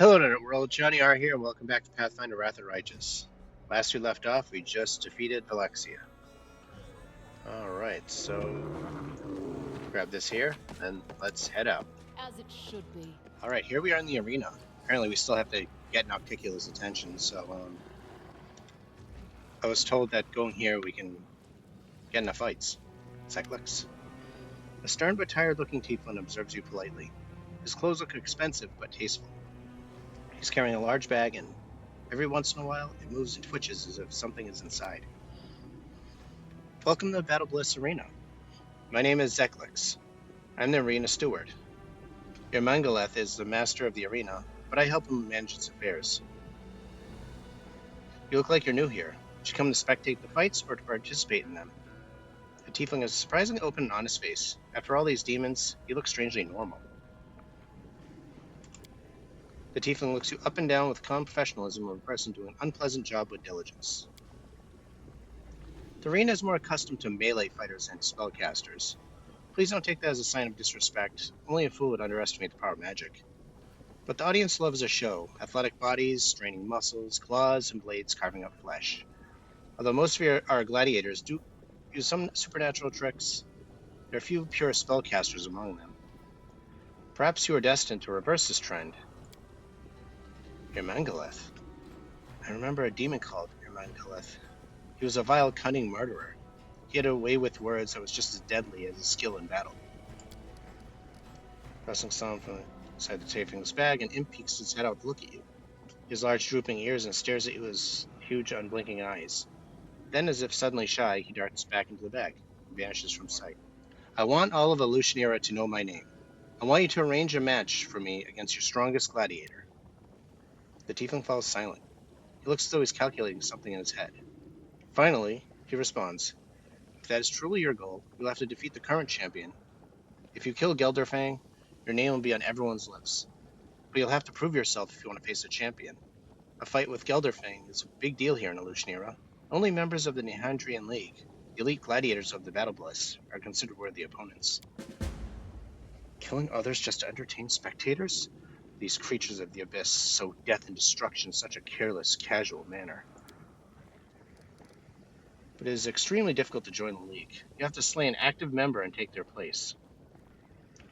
Hello, Internet World. Johnny R here, and welcome back to Pathfinder Wrath of Righteous. Last we left off, we just defeated Alexia. Alright, so grab this here, and let's head out. As it should be. Alright, here we are in the arena. Apparently we still have to get Nocticula's attention, so I was told that going here we can get into fights. Cyclix. A stern but tired-looking tiefling observes you politely. His clothes look expensive but tasteful. He's carrying a large bag, and every once in a while, it moves and twitches as if something is inside. Welcome to the Battlebliss Arena. My name is Zeklix. I'm the arena steward. Irmangaleth is the master of the arena, but I help him manage its affairs. You look like you're new here. Did you come to spectate the fights or to participate in them? The tiefling has a surprisingly open and honest face. After all these demons, he looks strangely normal. The tiefling looks you up and down with calm professionalism of a person doing an unpleasant job with diligence. The arena is more accustomed to melee fighters and spellcasters. Please don't take that as a sign of disrespect. Only a fool would underestimate the power of magic. But the audience loves a show. Athletic bodies, straining muscles, claws, and blades carving up flesh. Although most of our gladiators do use some supernatural tricks, there are few pure spellcasters among them. Perhaps you are destined to reverse this trend. Irmangaleth. I remember a demon called Irmangaleth. He was a vile, cunning murderer. He had a way with words that was just as deadly as his skill in battle. Pressing sound from inside the tiefling's bag, an imp peeks his head out to look at you. He has large drooping ears and stares at you with his huge unblinking eyes. Then, as if suddenly shy, he darts back into the bag and vanishes from sight. I want all of Elutionera to know my name. I want you to arrange a match for me against your strongest gladiator. The tiefling falls silent. He looks as though he's calculating something in his head. Finally, he responds, If that is truly your goal, you'll have to defeat the current champion. If you kill Gelderfang, your name will be on everyone's lips. But you'll have to prove yourself if you want to face a champion. A fight with Gelderfang is a big deal here in Elutionera. Only members of the Nehandrian League, the elite gladiators of the Battlebliss, are considered worthy opponents. Killing others just to entertain spectators? These creatures of the abyss sow death and destruction in such a careless, casual manner. But it is extremely difficult to join the League. You have to slay an active member and take their place.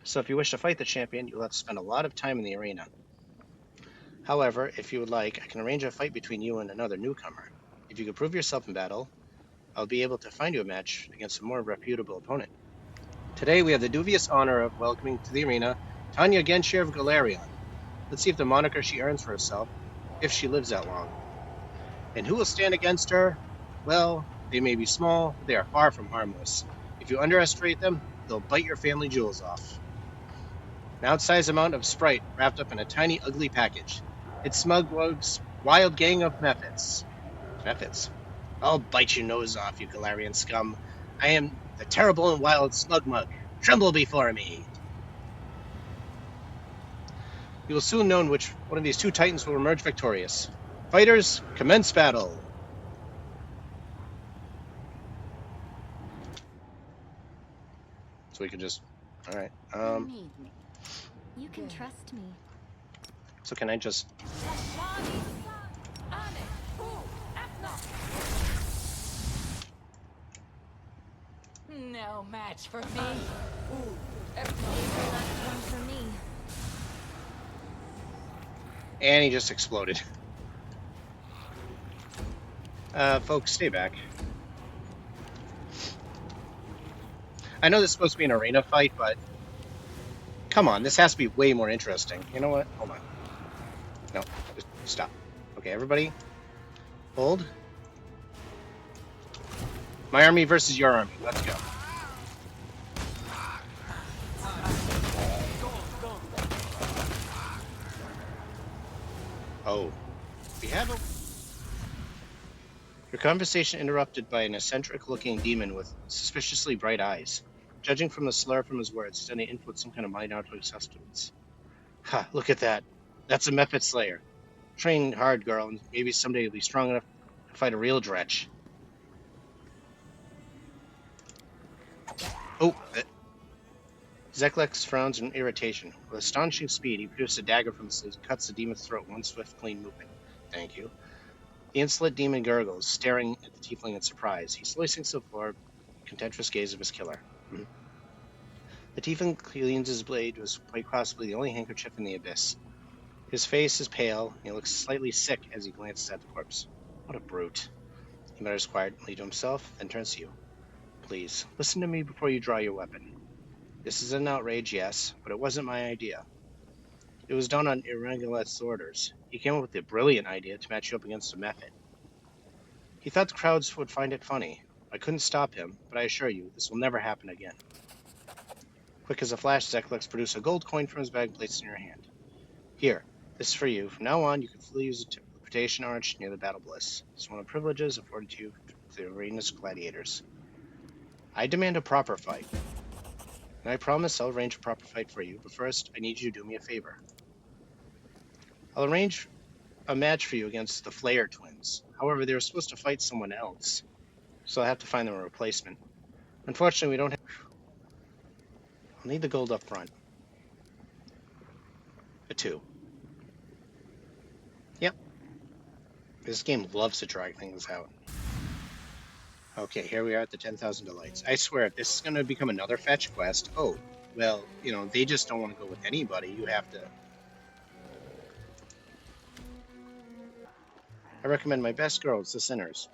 So if you wish to fight the champion, you'll have to spend a lot of time in the arena. However, if you would like, I can arrange a fight between you and another newcomer. If you can prove yourself in battle, I'll be able to find you a match against a more reputable opponent. Today we have the dubious honor of welcoming to the arena Tanya Genshir of Galarion. Let's see if the moniker she earns for herself, if she lives that long. And who will stand against her? Well, they may be small, but they are far from harmless. If you underestimate them, they'll bite your family jewels off. An outsized amount of Sprite wrapped up in a tiny, ugly package. It's Smugwug's wild gang of methods. Methods? I'll bite your nose off, you Galarian scum. I am the terrible and wild Smugmug. Tremble before me! You will soon know which one of these two titans will emerge victorious. Fighters, commence battle! So we can just... Alright, You need me. You can trust me. so can I just... No match for me. Not one for me. And he just exploded. Folks, stay back. I know this is supposed to be an arena fight, but... Come on, this has to be way more interesting. You know what? Hold on. No, just stop. Okay, everybody, hold. My army versus your army. Let's go. Oh. We have a... Your conversation interrupted by an eccentric-looking demon with suspiciously bright eyes. Judging from the slur from his words, he's any input some kind of mind-altering substance. Ha, look at that. That's a Mephit Slayer. Train hard, girl, and maybe someday you'll be strong enough to fight a real Dretch. Oh, Zeklex frowns in irritation. With astonishing speed, he produces a dagger from his sleeve and cuts the demon's throat in one swift, clean movement. Thank you. The insolent demon gurgles, staring at the tiefling in surprise. He slowly sinks to the floor, contemptuous gaze of his killer. The tiefling cleans his blade with quite possibly the only handkerchief in the abyss. His face is pale, and he looks slightly sick as he glances at the corpse. What a brute. He mutters quietly to himself, then turns to you. Please, listen to me before you draw your weapon. This is an outrage, yes, but it wasn't my idea. It was done on Irreguleth's orders. He came up with the brilliant idea to match you up against a method. He thought the crowds would find it funny. I couldn't stop him, but I assure you, this will never happen again. Quick as a flash, Zeklex produced a gold coin from his bag and placed it in your hand. Here, this is for you. From now on, you can fully use the teleportation arch near the Battlebliss. It's one of the privileges afforded to you to the arena's gladiators. I demand a proper fight. And I promise I'll arrange a proper fight for you, but first, I need you to do me a favor. I'll arrange a match for you against the Flair twins. However, they were supposed to fight someone else, so I'll have to find them a replacement. Unfortunately, we don't have... I'll need the gold up front. A 2. Yep. This game loves to drag things out. Okay, here we are at the 10,000 delights. I swear, if this is going to become another fetch quest, oh, well, you know, they just don't want to go with anybody. You have to... I recommend my best girls, the Sinners.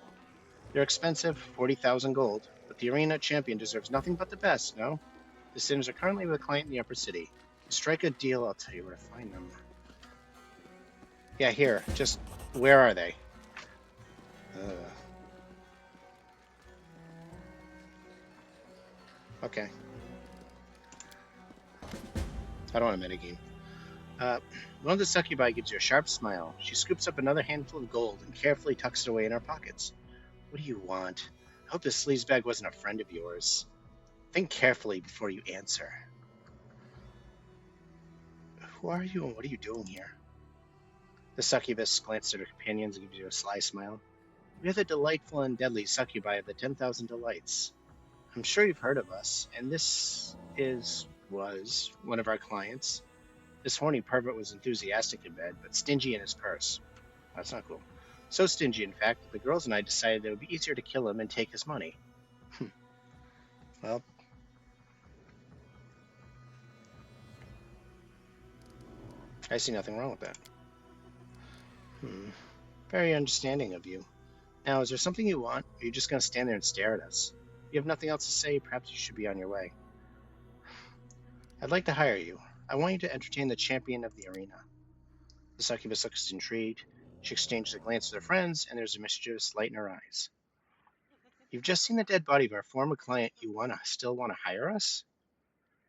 They're expensive, 40,000 gold, but the arena champion deserves nothing but the best, no? The Sinners are currently with a client in the upper city. Strike a deal, I'll tell you where to find them. Yeah, here, just, where are they? Okay. I don't want a metagame. One of the succubi gives you a sharp smile. She scoops up another handful of gold and carefully tucks it away in her pockets. What do you want? I hope this sleazebag wasn't a friend of yours. Think carefully before you answer. Who are you and what are you doing here? The succubus glances at her companions and gives you a sly smile. We are the delightful and deadly succubi of the 10,000 delights. I'm sure you've heard of us, and this was one of our clients. This horny pervert was enthusiastic in bed, but stingy in his purse. That's not cool. So stingy, in fact, that the girls and I decided that it would be easier to kill him and take his money. Well, I see nothing wrong with that. Very understanding of you. Now, is there something you want, or are you just going to stand there and stare at us? If you have nothing else to say, perhaps you should be on your way. I'd like to hire you. I want you to entertain the champion of the arena. The succubus looks intrigued. She exchanges a glance with her friends, and there's a mischievous light in her eyes. You've just seen the dead body of our former client. You still want to hire us?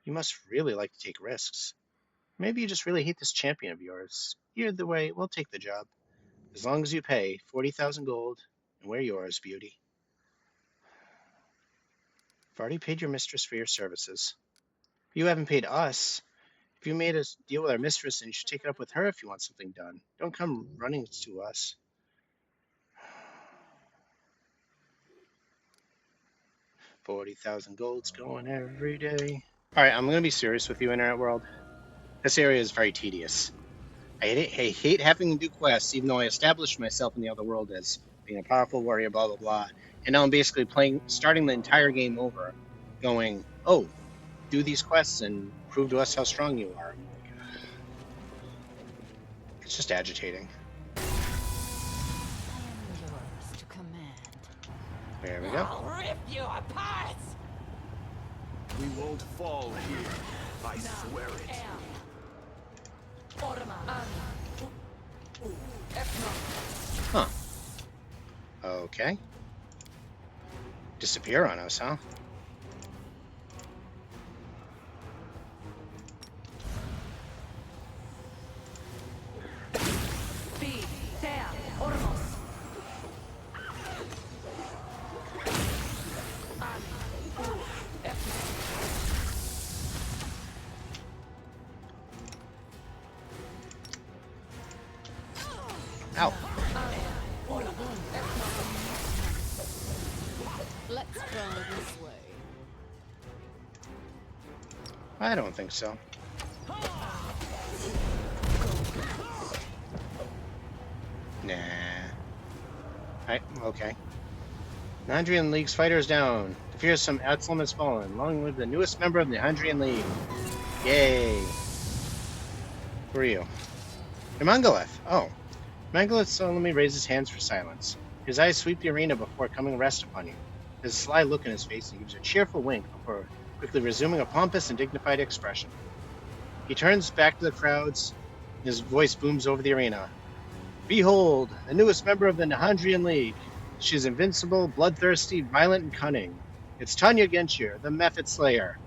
You must really like to take risks. Maybe you just really hate this champion of yours. Either way, we'll take the job. As long as you pay 40,000 gold, and we're yours, beauty. I've already paid your mistress for your services. You haven't paid us. If you made a deal with our mistress, then you should take it up with her if you want something done. Don't come running to us. 40,000 gold's going every day. Alright, I'm going to be serious with you, Internet World. This area is very tedious. I hate having to do quests, even though I established myself in the other world as being a powerful warrior, blah, blah, blah. And now I'm basically starting the entire game over, going, oh, do these quests and prove to us how strong you are. It's just agitating. I am yours to command. There we go. I'll rip you apart! We won't fall here. I swear it. Huh. Okay. Disappear on us, huh? Ow. Let's try this way. I don't think so. Nah. Okay. The Handrian League's fighters down. The fearsome Absalom has fallen. Long live the newest member of the Handrian League. Yay. Who are you? You're Mangaleth. Oh. Mangaleth solemnly raises hands for silence. His eyes sweep the arena before coming rest upon you. There's a sly look in his face, and he gives a cheerful wink before quickly resuming a pompous and dignified expression. He turns back to the crowds, and his voice booms over the arena. Behold, the newest member of the Nahandrian League. She is invincible, bloodthirsty, violent, and cunning. It's Tanya Genshir, the Mephit Slayer.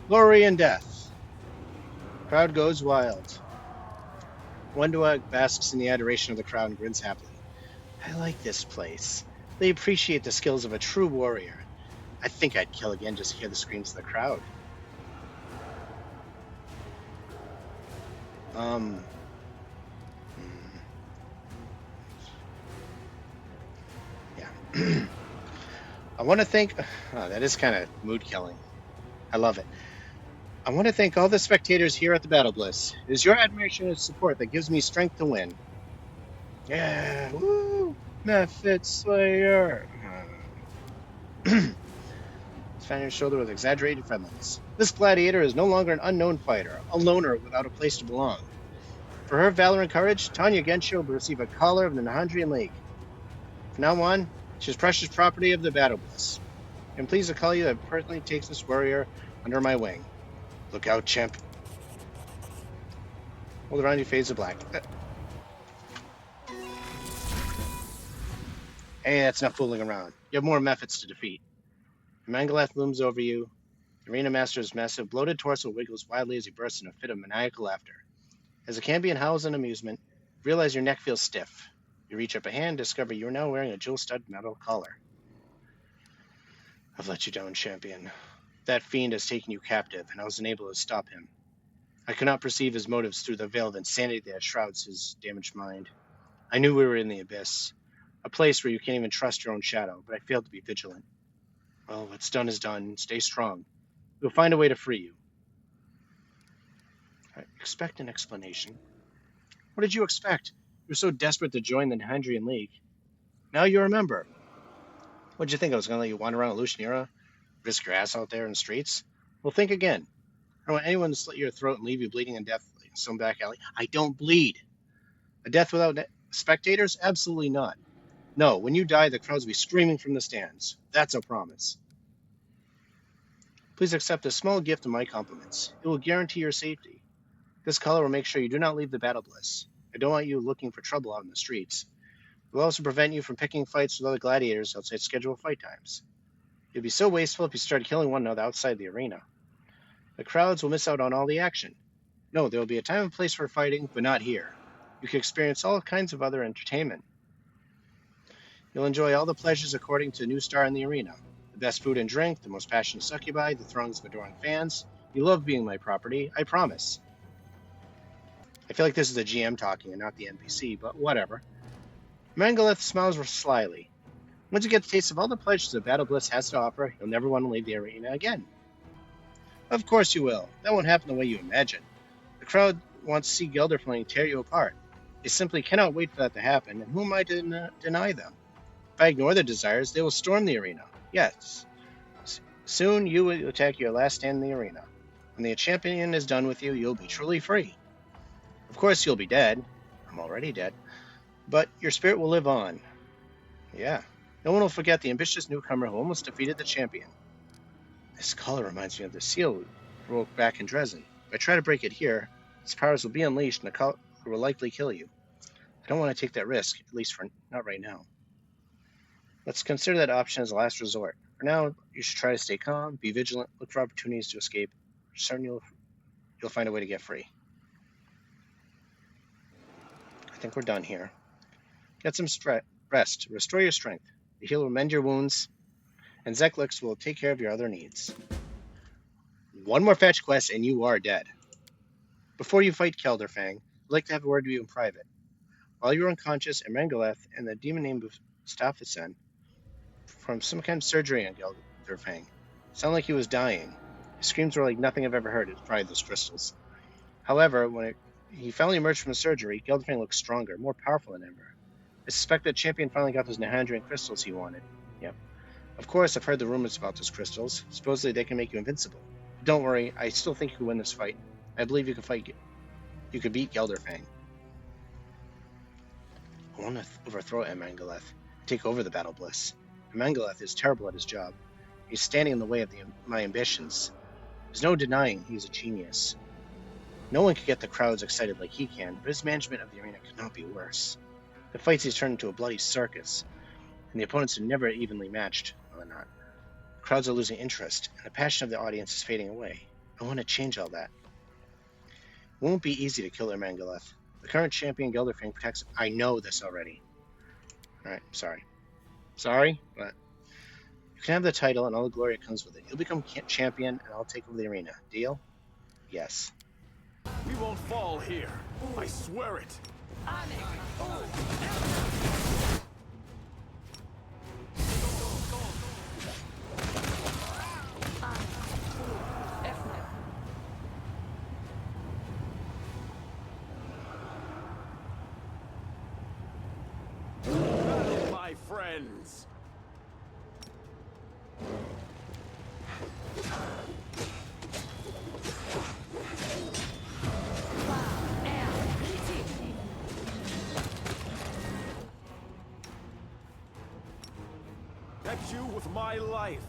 Glory and death. Crowd goes wild. Wendua basks in the adoration of the crowd and grins happily. I like this place. They appreciate the skills of a true warrior. I think I'd kill again just to hear the screams of the crowd. Yeah. I want to thank... Oh, that is kind of mood-killing. I love it. I want to thank all the spectators here at the Battlebliss. It is your admiration and support that gives me strength to win. Yeah, woo! Mephit Slayer! Fanning his shoulder with exaggerated friendliness. This gladiator is no longer an unknown fighter, a loner without a place to belong. For her valor and courage, Tanya Genshir will receive a collar of the Nahandrian League. From now on, she is precious property of the Battlebliss. I'm pleased to call you that personally takes this warrior under my wing. Look out, champ. Hold around you fades to black. Hey, that's not fooling around. You have more Mephits to defeat. Mangaleth looms over you. The arena master's massive, bloated torso wiggles wildly as he bursts in a fit of maniacal laughter. As the Cambion howls in amusement, you realize your neck feels stiff. You reach up a hand and discover you are now wearing a jewel-studded metal collar. I've let you down, champion. That fiend has taken you captive, and I was unable to stop him. I could not perceive his motives through the veil of insanity that shrouds his damaged mind. I knew we were in the abyss, a place where you can't even trust your own shadow, but I failed to be vigilant. Well, what's done is done. Stay strong. We'll find a way to free you. I expect an explanation. What did you expect? You were so desperate to join the Nahandrian League. Now you remember. What did you think? I was going to let you wander around Lucianira? Risk your ass out there in the streets? Well, think again. I don't want anyone to slit your throat and leave you bleeding in death in some back alley. I don't bleed. A death without spectators? Absolutely not. No, when you die, the crowds will be screaming from the stands. That's a promise. Please accept a small gift of my compliments. It will guarantee your safety. This collar will make sure you do not leave the Battlebliss. I don't want you looking for trouble out in the streets. It will also prevent you from picking fights with other gladiators outside scheduled fight times. You'd be so wasteful if you started killing one another outside the arena. The crowds will miss out on all the action. No, there will be a time and place for fighting, but not here. You can experience all kinds of other entertainment. You'll enjoy all the pleasures according to the new star in the arena. The best food and drink, the most passionate succubi, the throngs of adoring fans. You love being my property, I promise. I feel like this is the GM talking and not the NPC, but whatever. Mangaleth smiles slyly. Once you get the taste of all the pleasures that Battlebliss has to offer, you'll never want to leave the arena again. Of course you will. That won't happen the way you imagine. The crowd wants to see Gelderfling tear you apart. They simply cannot wait for that to happen, and who am I to deny them? If I ignore their desires, they will storm the arena. Yes. Soon you will attack your last stand in the arena. When the champion is done with you, you'll be truly free. Of course you'll be dead. I'm already dead. But your spirit will live on. Yeah. No one will forget the ambitious newcomer who almost defeated the champion. This collar reminds me of the seal we broke back in Dresden. If I try to break it here, its powers will be unleashed and the collar will likely kill you. I don't want to take that risk, at least for not right now. Let's consider that option as a last resort. For now, you should try to stay calm, be vigilant, look for opportunities to escape. I'm certain you'll find a way to get free. I think we're done here. Get some rest, restore your strength. The healer will mend your wounds, and Zeklix will take care of your other needs. One more fetch quest, and you are dead. Before you fight Kelderfang, I'd like to have a word with you in private. While you were unconscious, Emengaleth and the demon named Stafisen performed some kind of surgery on Gelderfang. It sounded like he was dying. His screams were like nothing I've ever heard. It was probably those crystals. However, he finally emerged from the surgery, Gelderfang looked stronger, more powerful than ever. I suspect that Champion finally got those Nahandrian crystals he wanted. Yep. Of course, I've heard the rumors about those crystals. Supposedly they can make you invincible. But don't worry, I still think you can win this fight. I believe you can beat Gelderfang. I want to overthrow Ermangaleth, take over the Battlebliss. Ermangaleth is terrible at his job. He's standing in the way of my ambitions. There's no denying he's a genius. No one can get the crowds excited like he can, but his management of the arena could not be worse. The fights he's turned into a bloody circus, and the opponents are never evenly matched. Well, not. The crowds are losing interest, and the passion of the audience is fading away. I want to change all that. It won't be easy to kill Ermangaleth. The current champion Gelderfang protects him. I know this already. Alright, sorry. Sorry, but you can have the title and all the glory that comes with it. You'll become champion, and I'll take over the arena. Deal? Yes. We won't fall here. I swear it. Battle, my friends. That's you with my life.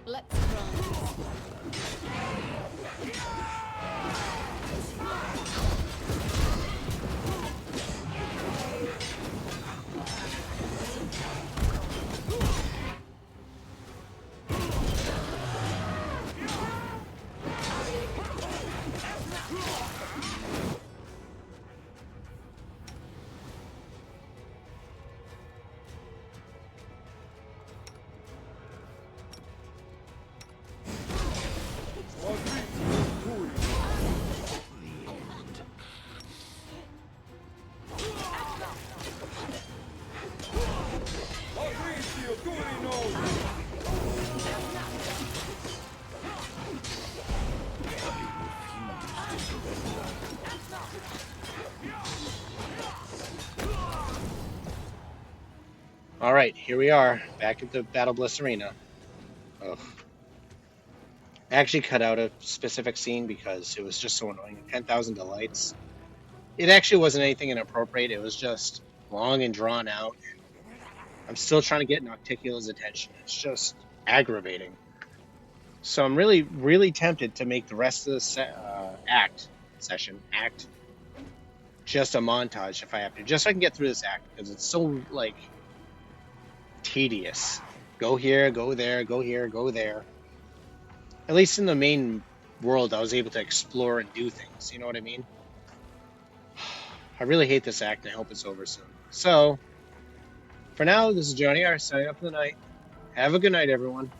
Let's run. Alright, here we are, back at the Battlebliss Arena. Oh. I actually cut out a specific scene because it was just so annoying. 10,000 delights. It actually wasn't anything inappropriate, it was just long and drawn out. I'm still trying to get Nocticula's attention. It's just aggravating. So I'm really, really tempted to make the rest of the act, just a montage if I have to, just so I can get through this act, because it's so, like, tedious. Go here, go there, go here, go there. At least in the main world, I was able to explore and do things, you know what I mean? I really hate this act, and I hope it's over soon. So, for now, this is Johnny R, signing up for the night. Have a good night, everyone.